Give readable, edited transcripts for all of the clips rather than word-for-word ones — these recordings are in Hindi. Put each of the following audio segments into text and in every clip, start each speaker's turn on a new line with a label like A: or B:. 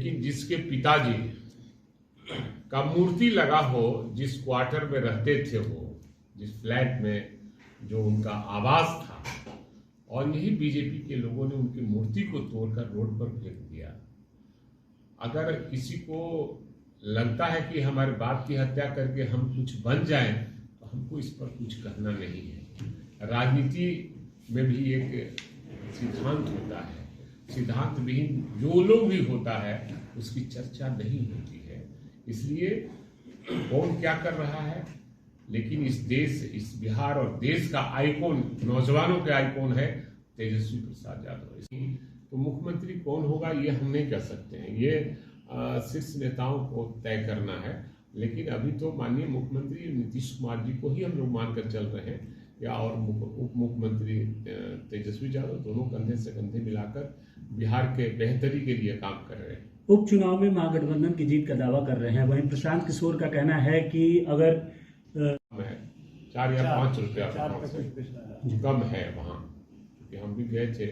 A: लेकिन जिसके पिताजी का मूर्ति लगा हो, जिस क्वार्टर में रहते थे वो, जिस फ्लैट में जो उनका आवास था, और यही बीजेपी के लोगों ने उनकी मूर्ति को तोड़कर रोड पर फेंक दिया। अगर किसी को लगता है कि हमारे बाप की हत्या करके हम कुछ बन जाएं, तो हमको इस पर कुछ कहना नहीं है। राजनीति में भी एक सिद्धांत होता है, सिद्धांत विहीन जो लोग भी होता है उसकी चर्चा नहीं होती है। इसलिए कौन क्या कर रहा है, लेकिन इस देश, इस बिहार और देश का आइकॉन, नौजवानों के आइकॉन है तेजस्वी प्रसाद यादव। तो मुख्यमंत्री कौन होगा ये हम नहीं कह सकते हैं, ये शीर्ष नेताओं को तय करना है। लेकिन अभी तो माननीय मुख्यमंत्री नीतीश कुमार जी को ही हम लोग मानकर चल रहे हैं, या और उप मुख्यमंत्री तेजस्वी यादव, दोनों कंधे से कंधे मिलाकर बिहार के बेहतरी के लिए काम कर रहे हैं।
B: उपचुनाव में महागठबंधन की जीत का दावा कर रहे हैं, वहीं प्रशांत किशोर का कहना है कि अगर
A: 4 या 5 रुपया कम है वहाँ, क्योंकि हम भी गए थे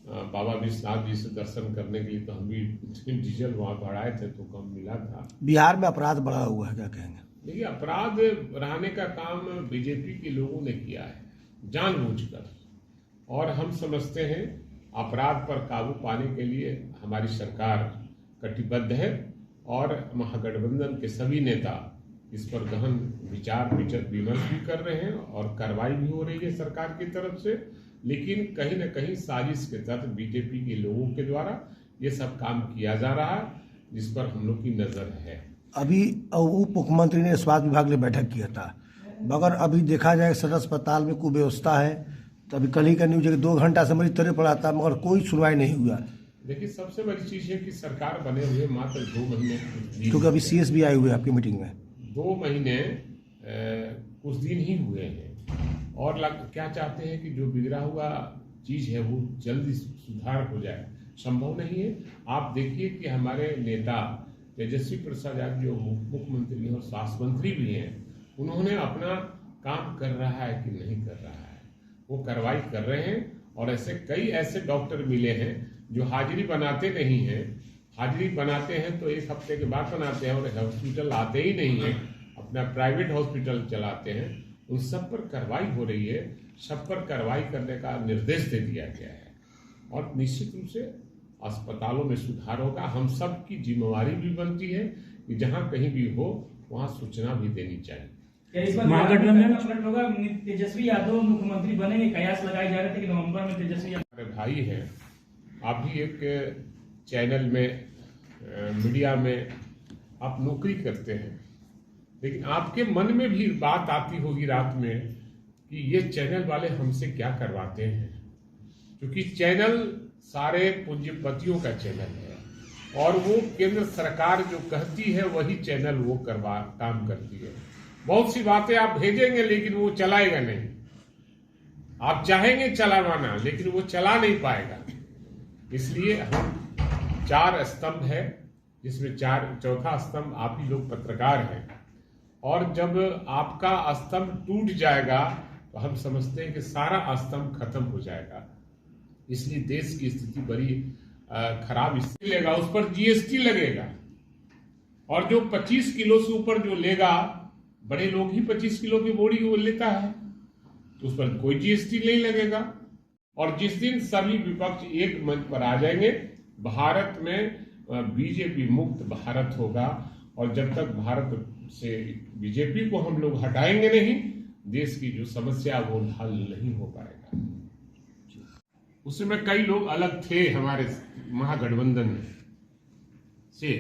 A: बाबा विश्वनाथ जी से दर्शन करने के लिए, तो हम भी डीजल वहाँ बढ़ाए थे तो कम मिला था।
C: बिहार में अपराध बढ़ा हुआ है, क्या कहेंगे?
A: देखिए, अपराध बढ़ाने का काम बीजेपी के लोगों ने किया है जानबूझकर, और हम समझते हैं अपराध पर काबू पाने के लिए हमारी सरकार कटिबद्ध है, और महागठबंधन के सभी नेता इस पर गहन विचार विमर्श भी कर रहे हैं, और कार्रवाई भी हो रही है सरकार की तरफ से। लेकिन कहीं न कहीं साजिश के तहत बीजेपी के लोगों के द्वारा ये सब काम किया जा रहा है, जिस पर हम लोग की नजर है।
C: अभी उप मुख्यमंत्री ने स्वास्थ्य विभाग ने बैठक किया था, मगर अभी देखा जाए सदर अस्पताल में कुव्यवस्था है। तो अभी कल ही का न्यूज है कि 2 घंटा से मरीज तरे पड़ा था, मगर कोई सुनवाई नहीं हुआ।
A: देखिए, सबसे बड़ी चीज है कि सरकार बने हुए मात्र 2 महीने,
C: क्योंकि अभी CS भी आए हुए आपकी मीटिंग में।
A: 2 महीने कुछ दिन ही हुए हैं, और क्या चाहते हैं कि जो बिगड़ा हुआ चीज है वो जल्दी सुधार हो जाए, संभव नहीं है। आप देखिए कि हमारे नेता तेजस्वी प्रसाद यादव जो मुख्यमंत्री और स्वास्थ्य मंत्री भी हैं, उन्होंने अपना काम कर रहा है कि नहीं कर रहा है, वो कार्रवाई कर रहे हैं। और ऐसे डॉक्टर मिले हैं जो हाजिरी बनाते नहीं हैं, हाजिरी बनाते हैं तो 1 हफ्ते के बाद बनाते हैं, और हॉस्पिटल आते ही नहीं है, अपना प्राइवेट हॉस्पिटल चलाते हैं। उन सब पर कार्रवाई हो रही है, सब पर कार्रवाई करने का निर्देश दे दिया गया है, और निश्चित रूप से अस्पतालों में सुधार होगा। हम सब की जिम्मेवारी भी बनती है कि जहां कहीं भी हो वहां सूचना भी देनी चाहिए।
B: महागठबंधन
D: होगा, तेजस्वी यादव मुख्यमंत्री बनेंगे, कयास लगाए जा रहे थे कि नवंबर में तेजस्वी यादव।
A: हमारे भाई हैं, आप भी एक चैनल में, मीडिया में आप नौकरी करते हैं, लेकिन आपके मन में भी बात आती होगी रात में कि ये चैनल वाले हमसे क्या करवाते हैं, क्योंकि चैनल सारे पूंजीपतियों का चैनल है, और वो केंद्र सरकार जो कहती है वही चैनल वो काम करती है। बहुत सी बातें आप भेजेंगे लेकिन वो चलाएगा नहीं, आप चाहेंगे चलावाना लेकिन वो चला नहीं पाएगा। इसलिए हम 4 स्तंभ है, जिसमें चौथा स्तंभ आप ही लोग पत्रकार हैं, और जब आपका स्तंभ टूट जाएगा तो हम समझते हैं कि सारा स्तंभ खत्म हो जाएगा। इसलिए देश की स्थिति बड़ी खराब स्थिति लेगा, उस पर GST लगेगा, और जो 25 किलो से ऊपर जो लेगा, बड़े लोग ही 25 किलो की बोरी वो लेता है, तो उस पर कोई GST नहीं लगेगा। और जिस दिन सभी विपक्ष एक मंच पर आ जाएंगे, भारत में बीजेपी मुक्त भारत होगा, और जब तक भारत से बीजेपी को हम लोग हटाएंगे नहीं, देश की जो समस्या वो हल नहीं हो पाएगा। उस समय कई लोग अलग थे हमारे महागठबंधन से,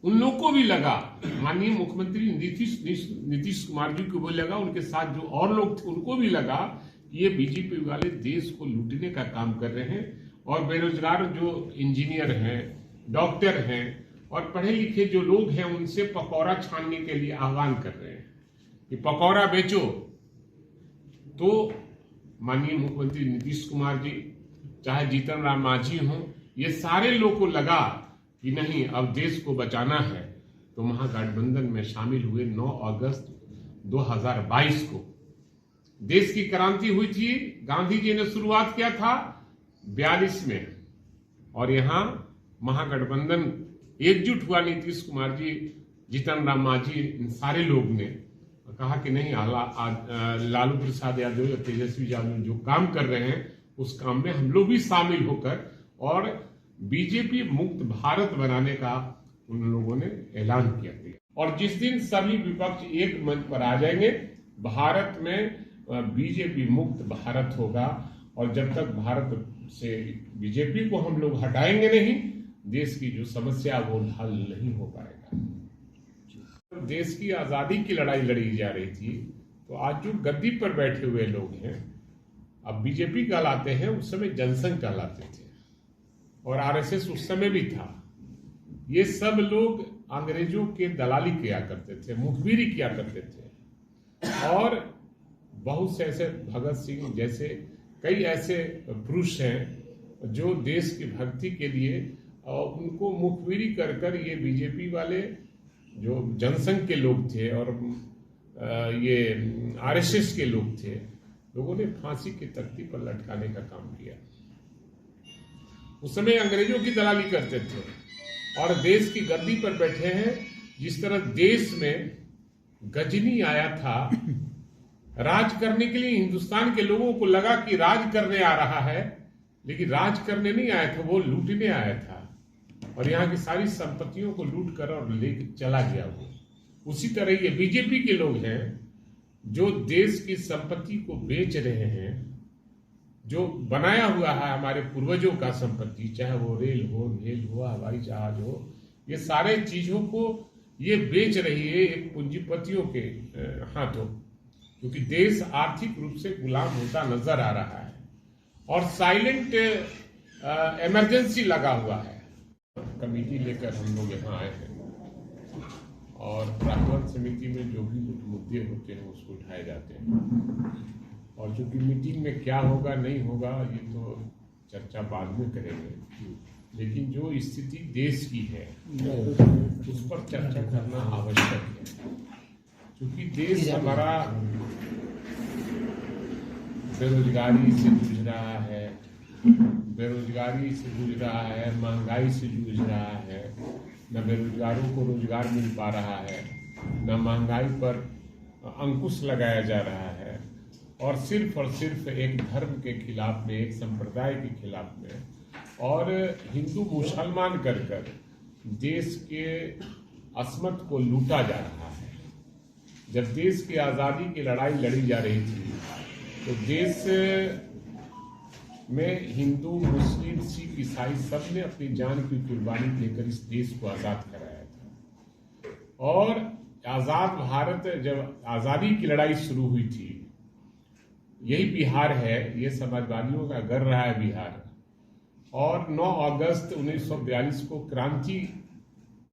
A: उन लोगों को भी लगा, माननीय मुख्यमंत्री नीतीश कुमार जी को भी लगा, उनके साथ जो और लोग थे उनको भी लगा कि ये बीजेपी वाले देश को लूटने का काम कर रहे हैं, और बेरोजगार जो इंजीनियर हैं, डॉक्टर हैं और पढ़े लिखे जो लोग हैं, उनसे पकौड़ा छानने के लिए आह्वान कर रहे हैं कि पकौड़ा बेचो। तो माननीय मुख्यमंत्री नीतीश कुमार जी, चाहे जीतन राम मांझी हों, ये सारे लोग को लगा कि नहीं, अब देश को बचाना है, तो महागठबंधन में शामिल हुए। 9 अगस्त 2022 को देश की क्रांति हुई थी, गांधी जी ने शुरुआत किया था 42 में, और यहाँ महागठबंधन एकजुट हुआ, नीतीश कुमार जी, जीतन राम मांझी, इन सारे लोग ने कहा कि नहीं, लालू प्रसाद यादव और तेजस्वी यादव जो काम कर रहे हैं उस काम में हम लोग भी शामिल होकर और बीजेपी मुक्त भारत बनाने का उन लोगों ने ऐलान किया। और जिस दिन सभी विपक्ष एक मंच पर आ जाएंगे, भारत में बीजेपी मुक्त भारत होगा। और जब तक भारत से बीजेपी को हम लोग हटाएंगे नहीं, देश की जो समस्या वो हल नहीं हो पाएगा। देश की आजादी की लड़ाई लड़ी जा रही थी, तो आज जो गद्दी पर बैठे हुए लोग हैं, अब बीजेपी कहलाते हैं, उस समय जनसंघ कहलाते थे और आरएसएस उस समय भी था। ये सब लोग अंग्रेजों के दलाली किया करते थे, मुखबिरी किया करते थे। और बहुत से ऐसे भगत सिंह जैसे कई ऐसे पुरुष हैं जो देश की भक्ति के लिए और उनको मुखबिरी कर कर ये बीजेपी वाले जो जनसंघ के लोग थे और ये आरएसएस के लोग थे, लोगों ने फांसी की तख्ती पर लटकाने का काम किया। उस समय अंग्रेजों की दलाली करते थे और देश की गद्दी पर बैठे हैं। जिस तरह देश में गजनी आया था राज करने के लिए, हिंदुस्तान के लोगों को लगा कि राज करने आ रहा है, लेकिन राज करने नहीं आया था, वो लूटने आया था और यहाँ की सारी संपत्तियों को लूट कर और लेके चला गया वो। उसी तरह ये बीजेपी के लोग हैं जो देश की संपत्ति को बेच रहे हैं, जो बनाया हुआ है हमारे पूर्वजों का संपत्ति, चाहे वो रेल हो, हवाई जहाज हो, ये सारे चीजों को ये बेच रही है एक पूंजीपतियों के हाथों, क्योंकि देश आर्थिक रूप से गुलाम होता नजर आ रहा है और साइलेंट इमरजेंसी लगा हुआ है। कमेटी लेकर हम लोग यहाँ आए हैं और प्राक्कलन समिति में जो भी मुद्दे होते हैं उसको उठाए जाते हैं। और चूंकि मीटिंग में क्या होगा नहीं होगा ये तो चर्चा बाद में करेंगे, लेकिन जो स्थिति देश की है उस पर चर्चा करना आवश्यक है। क्योंकि देश हमारा बेरोजगारी से जूझ रहा है, महंगाई से जूझ रहा है, न बेरोजगारों को रोजगार मिल पा रहा है, न महंगाई पर अंकुश लगाया जा रहा है और सिर्फ एक धर्म के खिलाफ में, एक संप्रदाय के खिलाफ में और हिंदू मुसलमान कर देश के अस्मत को लूटा जा रहा है। जब देश की आज़ादी की लड़ाई लड़ी जा रही थी तो देश में हिंदू, मुस्लिम, सिख, ईसाई सब ने अपनी जान की कुर्बानी देकर इस देश को आज़ाद कराया था। और आज़ाद भारत, जब आज़ादी की लड़ाई शुरू हुई थी, यही बिहार है, ये समाजवादियों का घर रहा है बिहार। और 9 अगस्त 1942 को क्रांति